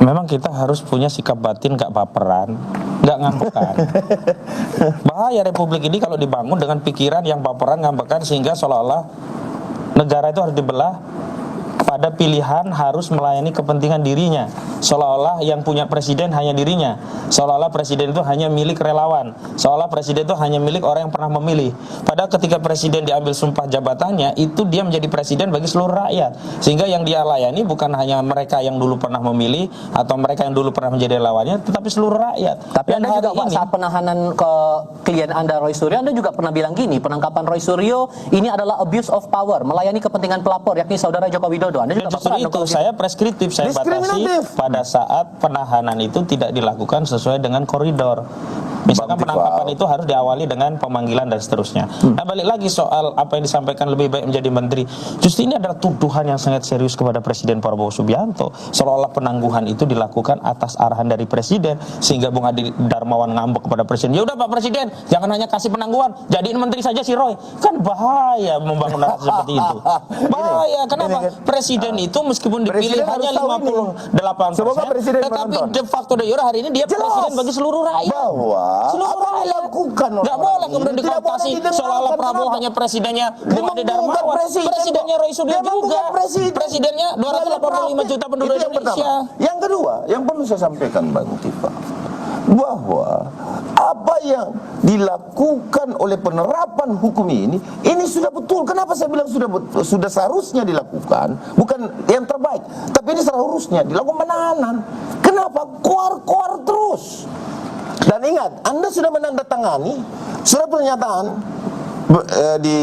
memang kita harus punya sikap batin, gak baperan, gak ngambekan. Bahaya Republik ini kalau dibangun dengan pikiran yang baperan, ngambekan, sehingga seolah-olah negara itu harus dibelah pada pilihan harus melayani kepentingan dirinya, seolah-olah yang punya presiden hanya dirinya, seolah-olah presiden itu hanya milik relawan, seolah presiden itu hanya milik orang yang pernah memilih. Padahal ketika presiden diambil sumpah jabatannya, itu dia menjadi presiden bagi seluruh rakyat, sehingga yang dia layani bukan hanya mereka yang dulu pernah memilih atau mereka yang dulu pernah menjadi relawannya, tetapi seluruh rakyat. Tapi Anda juga Pak, saat penahanan ke klien Anda Roy Suryo, Anda juga pernah bilang gini, penangkapan Roy Suryo ini adalah abuse of power, melayani kepentingan pelapor, yakni saudara Joko Widodo. Anda juga justru itu saya preskriptif, saya batasi pada saat penahanan itu tidak dilakukan sesuai dengan koridor. Misalkan penangkapan itu harus diawali dengan pemanggilan dan seterusnya. Nah, balik lagi soal apa yang disampaikan lebih baik menjadi menteri. Justru ini adalah tuduhan yang sangat serius kepada Presiden Prabowo Subianto. Seolah-olah penangguhan itu dilakukan atas arahan dari Presiden, sehingga Bung Ade Darmawan ngambek kepada Presiden. Ya udah Pak Presiden, jangan hanya kasih penangguhan, jadiin menteri saja si Roy. Kan bahaya membangun narasi seperti itu. Bahaya. Kenapa? Presiden itu meskipun dipilih hanya 58%, tetapi de facto de jure hari ini dia presiden bagi seluruh rakyat. Seluruh rakyat dilakukan. Nggak boleh kemudian dikooptasi seolah-olah Prabowo hanya presidennya Bung Ade Darmawan, presidennya Roy Suryo juga, presidennya 285 juta penduduk Indonesia. Yang kedua, yang perlu saya sampaikan Bang Tifa, bahwa apa yang dilakukan oleh penerapan hukum ini sudah betul. Kenapa saya bilang sudah seharusnya dilakukan, bukan yang terbaik, tapi ini seharusnya dilakukan penahanan. Kenapa keluar terus? Dan ingat, Anda sudah menandatangani surat pernyataan di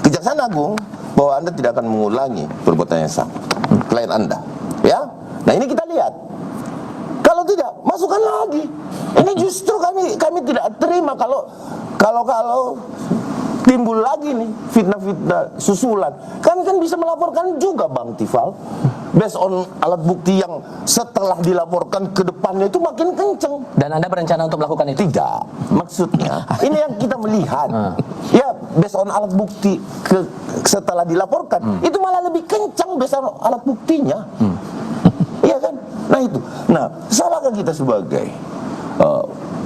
Kejaksaan Agung bahwa Anda tidak akan mengulangi perbuatan yang sama klien Anda, ya. Nah, ini kita lihat. Kalau tidak, masukkan lagi. Ini justru kami tidak terima kalau timbul lagi nih fitnah-fitnah susulan. Kami kan bisa melaporkan juga, Bang Tifal, based on alat bukti yang setelah dilaporkan ke depannya itu makin kenceng. Dan Anda berencana untuk melakukan itu? Tidak, maksudnya ini yang kita melihat. Ya, based on alat bukti setelah dilaporkan itu malah lebih kencang based on alat buktinya. Iya kan? Nah itu. Nah, salahkah kita sebagai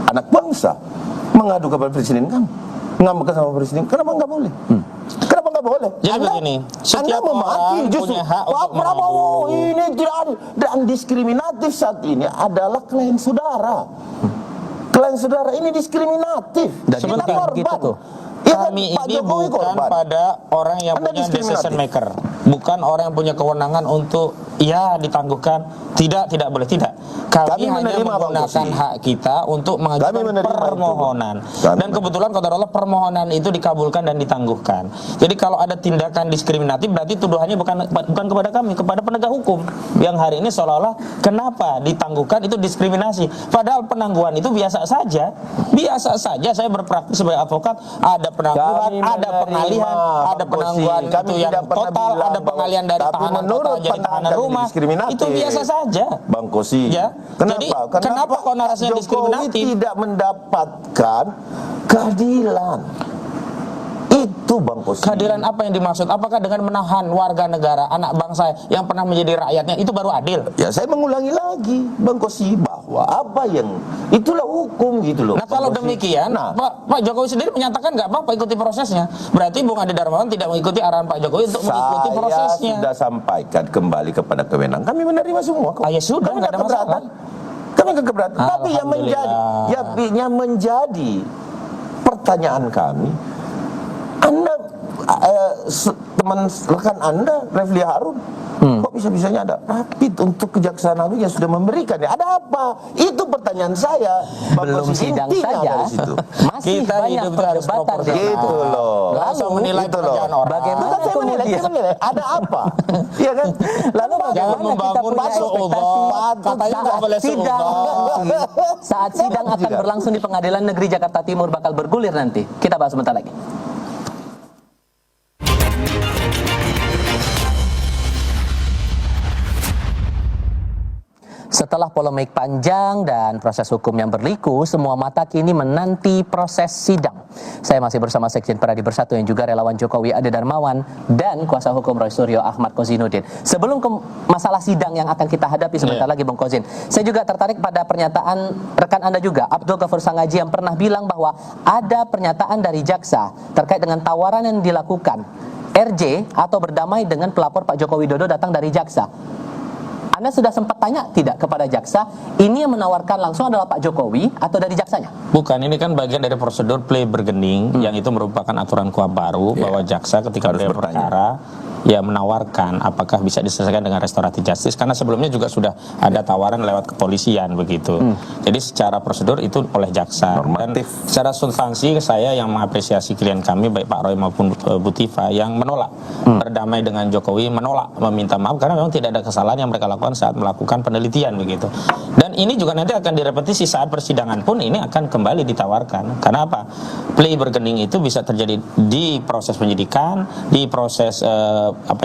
anak bangsa mengadu kepada presiden kami? Ngambek sama presiden? Kenapa nggak boleh? Kenapa nggak boleh? Jadi begini, Anda memaki justru Pak Prabowo ini tidak adil dan diskriminatif saat ini adalah klien saudara. Klien saudara ini diskriminatif. Dan kita korban. gitu tuh. Kami ini bukan pada orang yang punya decision maker, bukan orang yang punya kewenangan untuk ditangguhkan. Tidak boleh, tidak. Kami hanya menggunakan hak kita untuk mengajukan permohonan. Dan kebetulan kata Allah permohonan itu dikabulkan dan ditangguhkan. Jadi kalau ada tindakan diskriminatif berarti tuduhannya bukan kepada kami, kepada penegak hukum. Yang hari ini seolah-olah kenapa ditangguhkan itu diskriminasi. Padahal penangguhan itu biasa saja. Biasa saja saya berpraktik sebagai advokat, ada penangguhan, ada pengalihan, ada penangguhan itu yang total, ada pengalihan dari tahanan total jadi tahanan rumah. Itu biasa saja, Bang Kosi. Ya. Kenapa kok narasinya diskriminatif? Tidak mendapatkan keadilan. Itu Bang Kosi. Keadilan apa yang dimaksud? Apakah dengan menahan warga negara, anak bangsa yang pernah menjadi rakyatnya itu baru adil? Ya, saya mengulangi lagi, Bang Kosi, bahwa apa yang itulah hukum gitu loh. Nah, kalau demikian, Pak Jokowi sendiri menyatakan nggak apa-apa ikuti prosesnya. Berarti Bung Adi Darmawan tidak mengikuti arahan Pak Jokowi untuk mengikuti prosesnya. Saya sudah sampaikan kembali kepada kewenangan. Kami menerima semua. Ya sudah, nggak ada masalah. Kami nggak keberatan. Tapi yang menjadi pertanyaan kami, Anda teman rekan Anda Refli Harun kok bisa-bisanya ada rapid untuk Kejaksaan Agung yang sudah memberikan ya? Ada apa? Itu pertanyaan saya. Belum sidang saja. Masih kita banyak perdebatan gitu loh. Langsung menilai pekerjaan orang. Bagaimana kemudian? Ada apa? Iya kan? Lalu jangan membangun suudzon. Katanya nggak boleh sidang. Saat sidang akan berlangsung di Pengadilan Negeri Jakarta Timur bakal bergulir nanti. Kita bahas sebentar lagi. Setelah polemik panjang dan proses hukum yang berliku, semua mata kini menanti proses sidang. Saya masih bersama Sekjen Pradi Bersatu yang juga relawan Jokowi Ade Darmawan dan kuasa hukum Roy Suryo Ahmad Kozinudin. Sebelum ke masalah sidang yang akan kita hadapi sebentar lagi, Bung Kozin, saya juga tertarik pada pernyataan rekan Anda juga, Abdul Ghafur Sangaji, yang pernah bilang bahwa ada pernyataan dari jaksa terkait dengan tawaran yang dilakukan RJ atau berdamai dengan pelapor Pak Joko Widodo datang dari jaksa. Anda sudah sempat tanya tidak kepada jaksa, ini yang menawarkan langsung adalah Pak Jokowi atau dari jaksanya? Bukan, ini kan bagian dari prosedur plea bergening yang itu merupakan aturan KUHP baru bahwa jaksa ketika ada perkara menawarkan apakah bisa diselesaikan dengan restoratif justice, karena sebelumnya juga sudah ada tawaran lewat kepolisian begitu. Jadi secara prosedur itu oleh jaksa. Normatif. Dan secara substansi saya yang mengapresiasi klien kami baik Pak Roy maupun Bu Tifa yang menolak berdamai dengan Jokowi, menolak meminta maaf karena memang tidak ada kesalahan yang mereka lakukan saat melakukan penelitian begitu. Dan ini juga nanti akan direpetisi saat persidangan pun ini akan kembali ditawarkan. Karena apa? Plea bergening itu bisa terjadi di proses penyidikan, di proses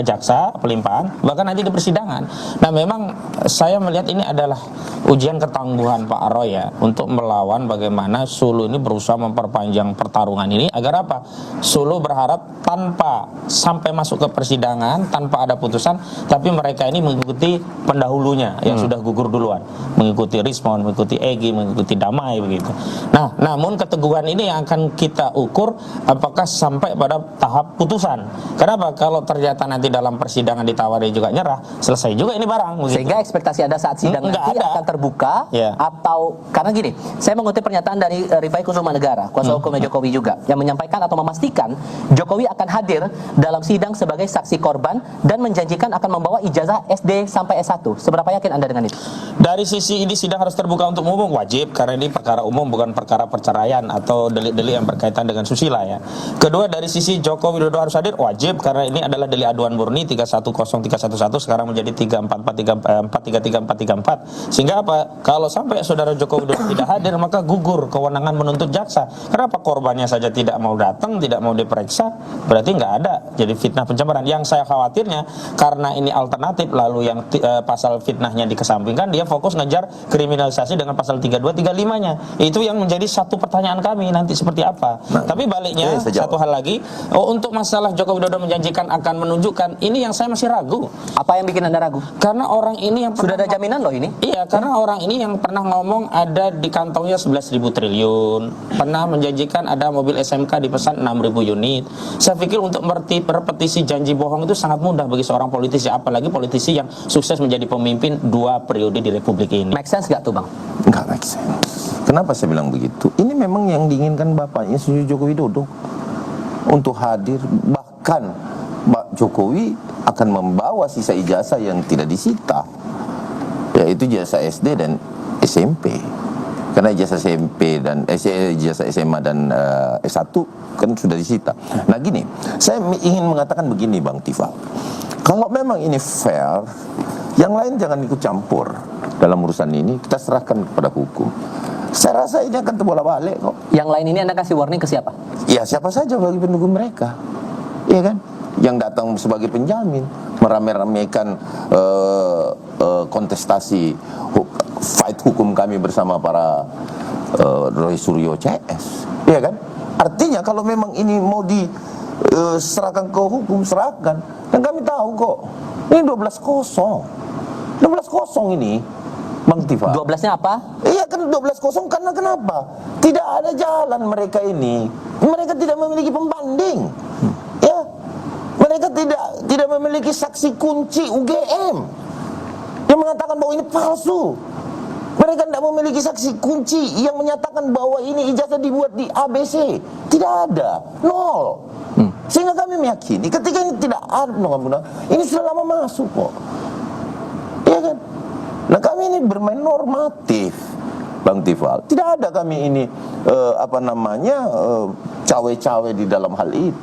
jaksa pelimpahan, bahkan nanti di persidangan. Nah, memang saya melihat ini adalah ujian ketangguhan Pak Roy ya untuk melawan bagaimana Sulu ini berusaha memperpanjang pertarungan ini agar apa? Sulu berharap tanpa sampai masuk ke persidangan, tanpa ada putusan, tapi mereka ini mengikuti pendahulunya yang sudah gugur duluan, mengikuti Rismon, mengikuti Egy, mengikuti Damai begitu. Nah, namun keteguhan ini yang akan kita ukur apakah sampai pada tahap putusan. Kenapa? Kalau ternyata ternyata nanti dalam persidangan ditawari juga nyerah, selesai juga ini barang. Begitu. Sehingga ekspektasi Anda saat sidang nanti akan terbuka, atau karena gini, saya mengutip pernyataan dari Rifai Kusumanegara, kuasa hukumnya Jokowi juga, yang menyampaikan atau memastikan Jokowi akan hadir dalam sidang sebagai saksi korban dan menjanjikan akan membawa ijazah SD sampai S1. Seberapa yakin Anda dengan itu? Dari sisi ini sidang harus terbuka untuk umum, wajib, karena ini perkara umum bukan perkara perceraian atau delik-delik yang berkaitan dengan susila ya. Kedua, dari sisi Joko Widodo harus hadir, wajib, karena ini adalah delik aduan murni 310311 sekarang menjadi 3444 sehingga apa? Kalau sampai saudara Joko Widodo tidak hadir, maka gugur kewenangan menuntut jaksa. Kenapa korbannya saja tidak mau datang, tidak mau diperiksa, berarti nggak ada. Jadi fitnah pencemaran. Yang saya khawatirnya karena ini alternatif, lalu yang pasal fitnahnya dikesampingkan, dia fokus ngejar kriminalisasi dengan pasal 32-35-nya. Itu yang menjadi satu pertanyaan kami nanti seperti apa. Tapi baliknya satu hal lagi, untuk masalah Joko Widodo menjanjikan akan menunjukkan, ini yang saya masih ragu. Apa yang bikin Anda ragu? Karena orang ini yang sudah ada jaminan loh ini. Iya, karena orang ini yang pernah ngomong ada di kantongnya 11.000 triliun, pernah menjanjikan ada mobil SMK dipesan 6.000 unit. Saya pikir untuk merepetisi janji bohong itu sangat mudah bagi seorang politisi, apalagi politisi yang sukses menjadi pemimpin 2 periode di Republik ini. Make sense gak tuh Bang? Nggak make sense. Kenapa saya bilang begitu? Ini memang yang diinginkan Bapaknya Joko Widodo untuk hadir, bahkan Pak Jokowi akan membawa sisa ijazah yang tidak disita, yaitu ijazah SD dan SMP. Karena ijazah SMP dan ijazah SMA dan S1 kan sudah disita. Nah gini, saya ingin mengatakan begini Bang Tifal, kalau memang ini fair, yang lain jangan ikut campur dalam urusan ini, kita serahkan kepada hukum. Saya rasa ini akan terbolak-balik kok. Yang lain ini Anda kasih warning ke siapa? Ya siapa saja bagi pendukung mereka, iya kan? Yang datang sebagai penjamin, merame-ramekan kontestasi fight hukum kami bersama para Roy Suryo CS, iya kan? Artinya kalau memang ini mau diserahkan ke hukum, serahkan. Dan kami tahu kok, ini 12-0 ini Bang Tifa. 12-nya apa? Iya kan 12-0 karena kenapa? Tidak ada jalan mereka ini. Mereka tidak memiliki pembanding. Ya. Mereka tidak memiliki saksi kunci UGM yang mengatakan bahwa ini palsu. Mereka tidak memiliki saksi kunci yang menyatakan bahwa ini ijazah dibuat di ABC. Tidak ada, nol. Sehingga kami meyakini ketika ini tidak ada, ini sudah lama masuk kok. Iya kan? Nah kami ini bermain normatif, Bang Tifal. Tidak ada kami ini cawe-cawe di dalam hal itu.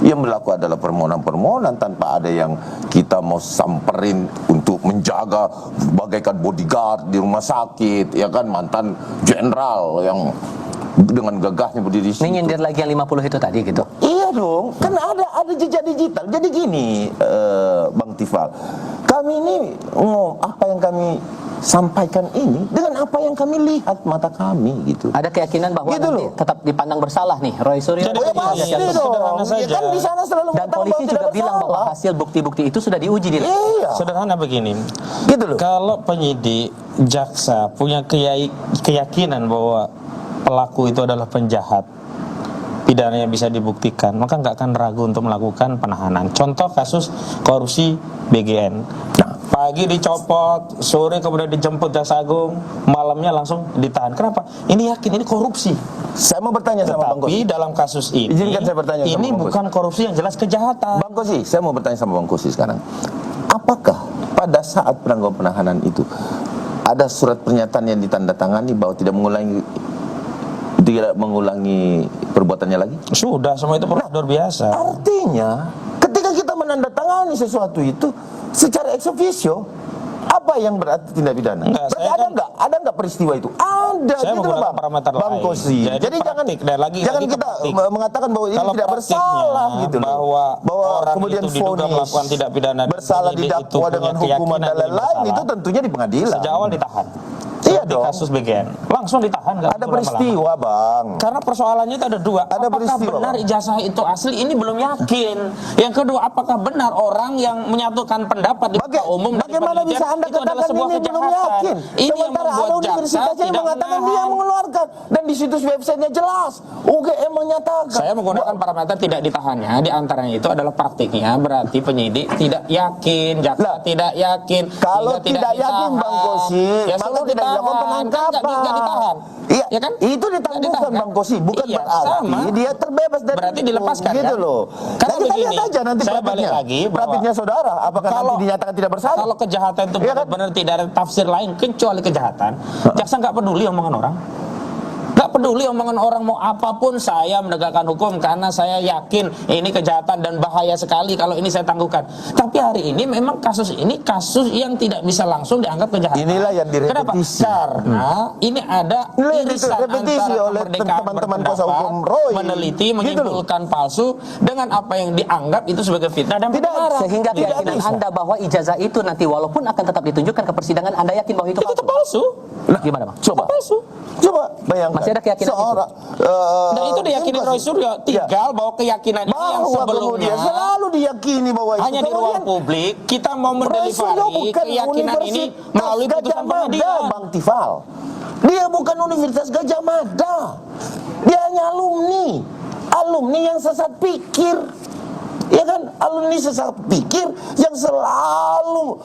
Yang berlaku adalah permohonan-permohonan tanpa ada yang kita mau samperin untuk menjaga bagaikan bodyguard di rumah sakit, ya kan, mantan jenderal yang dengan gagahnya berdiri di situ. Ini nyindir lagi yang 50 itu tadi gitu. Iya dong, kan ada jejak digital. Jadi gini, Bang Tifal, kami ini apa yang kami sampaikan ini dengan apa yang kami lihat mata kami gitu. Ada keyakinan bahwa gitu nanti tetap dipandang bersalah nih Roy Suryo. Oh ya pasti dong. Ya kan di sana selalu dan polisi juga bilang bahwa hasil bukti-bukti itu sudah diuji di. Iya. Sederhana begini. Gitu loh. Kalau penyidik, jaksa punya keyakinan bahwa pelaku itu adalah penjahat, pidananya bisa dibuktikan, maka nggak akan ragu untuk melakukan penahanan. Contoh kasus korupsi BGN. Pagi dicopot, sore kemudian dijemput Jaksa Agung, malamnya langsung ditahan. Kenapa? Ini yakin ini korupsi. Saya mau bertanya sama Bang Kosi. Tapi dalam kasus ini, izinkan saya bertanya ini sama bukan korupsi yang jelas kejahatan. Bang Kosi, saya mau bertanya sama Bang Kosi sekarang. Apakah pada saat penangguhan penahanan itu ada surat pernyataan yang ditandatangani bahwa tidak mengulangi perbuatannya lagi? Sudah, semua itu prosedur biasa. Artinya, ketika kita menandatangani sesuatu itu secara ex officio, apa yang berarti tindak pidana? Berarti ada nggak peristiwa itu? Ada. Saya gitu menggunakan parameter Bang Kosi. Jadi jangan kita mengatakan bahwa ini tidak bersalah gitu loh. Bahwa kemudian vonis tidak pidana bersalah didakwa dengan hukuman dan lain-lain itu tentunya di pengadilan. Sejak awal ditahan. Iya seperti dong. kasus BGN, langsung ditahan. nggak Ada perlu peristiwa, lama-lama. Bang. Karena persoalannya itu ada dua. Ada Apakah peristiwa, benar Bang. ijazah itu asli? Ini belum yakin. Yang kedua, apakah benar orang yang menyatukan pendapat di muka umum dan di Bagaimana penelitian bisa Anda itu adalah katakan sebuah ini belum kejahatan? yakin? Ini yang Sementara ada membuat jaksa universitas yang tidak mengatakan dia menahan. mengeluarkan, dan di situs websitenya jelas UGM menyatakan. Saya menggunakan parameter tidak ditahannya. Di antaranya itu adalah praktiknya, berarti penyidik tidak yakin, jaksa tidak yakin. Kalau sehingga tidak yakin, ditahan. Bang Kosi, ya maka suruh tidak dilakukan ditahan. penangkapan. Kan nggak ditahan. Iya, ya kan? Itu ditangguhkan, Bang Kosi, bukan Iya, berarti sama. dia terbebas dari Berarti itu, dilepaskan, gitu kan? loh. Karena Nah, kita begini, lihat aja nanti saya balik lagi bahwa praktiknya saudara, apakah nanti dinyatakan tidak bersalah? Kalau kejahatan itu Iya kan? benar-benar tidak ada tafsir lain kecuali kejahatan, jaksa nggak peduli omongan orang. Nggak peduli omongan orang mau apapun, saya menegakkan hukum karena saya yakin ini kejahatan dan bahaya sekali kalau ini saya tangguhkan. Tapi hari ini memang kasus ini kasus yang tidak bisa langsung dianggap kejahatan. Inilah yang Kenapa? direpetisi. Karena ini ada Inilah yang irisan direpetisi antara oleh kemerdekaan teman-teman kuasa berpendapat, hukum Roy. meneliti, Gitu menyimpulkan palsu dengan apa yang dianggap itu sebagai fitnah dan kebenaran. Sehingga Tidak keyakinan bisa. Anda bahwa ijazah itu nanti walaupun akan tetap ditunjukkan ke persidangan, Anda yakin bahwa itu Itu tetap palsu. Gimana, Bang? Coba, Palsu. coba bayangkan. Masih ada keyakinan seorang, Dan itu diyakini Roy Suryo. Tinggal bahwa keyakinan ini yang bahwa sebelumnya kemudian selalu diyakini bahwa itu hanya di ruang kemudian publik kita mau Roy Suryo mendelivery bukan keyakinan ini Universitas melalui Gajah putusan Mada, pengadilan. Bang Tifal. Dia bukan Universitas Gajah Mada. Dia hanya alumni yang sesat pikir. Ya kan, alumni sesat pikir yang selalu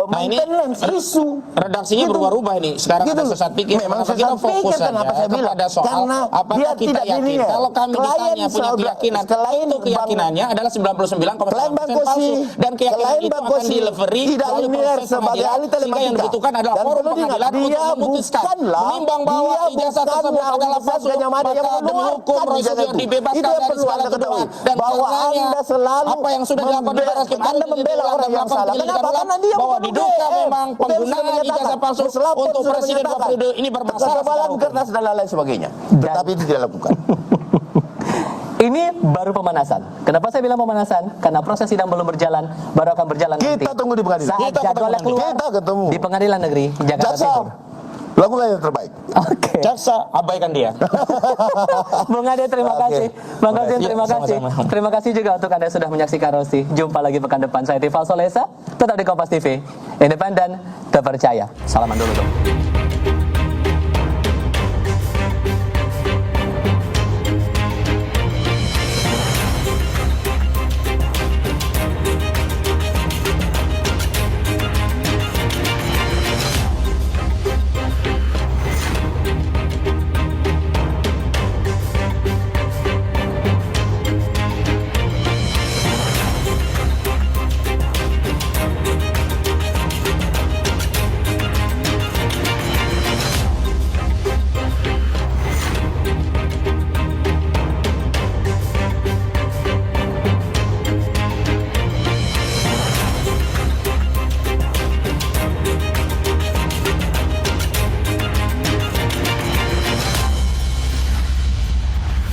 Nah, ini maintenance isu. redaksinya Gitu. berubah-ubah ini. Sekarang Gitu. ada sesat pikir. Memang Kenapa kita sesat fokus pikir, saja kenapa saya bilang? kepada soal Karena apakah dia kita tidak yakin. linear. Kalau kami Klien ditanya punya saudara- keyakinan, klien itu keyakinannya adalah 99,9% Klien Bang palsu. Kosi, Dan keyakinan klien itu Bang akan Kosi delivery tidak melalui linear proses sebagai pengadilan. ahli Sehingga yang telematika. dibutuhkan adalah Dan forum perlu diingat, pengadilan untuk dia memutuskan. bukanlah- Menimbang bahwa dia ijazah tersebut bukanlah adalah Universitas palsu, Gajah Mada yang maka demi mengeluarkan hukum Roy ijazah Suryo itu. dibebaskan Itu yang dari perlu segala Anda ketahui. tuduhan. Dan Bahwa karenanya, Anda selalu apa yang sudah dilakukan di Baris Krim Anda membela orang yang salah. Kenapa? Karena dia bahwa bukan diduga UGM. memang UGM sudah penggunaan menyatakan. ijazah palsu Puslapor untuk sudah presiden dua menyatakan. periode ini bermasalah. Ketebalan kertas dan lain sebagainya. Tetapi itu tidak lakukan. Ini baru pemanasan. Kenapa saya bilang pemanasan? Karena proses sidang belum berjalan, baru akan berjalan nanti. Kita tunggu di pengadilan. Saat Kita jadwalnya ketemu. keluar Kita ketemu. di Pengadilan Negeri Jakarta Jaksa, Timur. lakukan yang terbaik. Oke. Jaksa, abaikan dia. Bung Ade, terima Oke. kasih. Bang Qasim, Ya, terima kasih. sama-sama. Terima kasih juga untuk Anda sudah menyaksikan Rosti. Jumpa lagi pekan depan. Saya Tifal Solesa. Tetap di Kompas TV. Independen, terpercaya. Salaman dulu dong.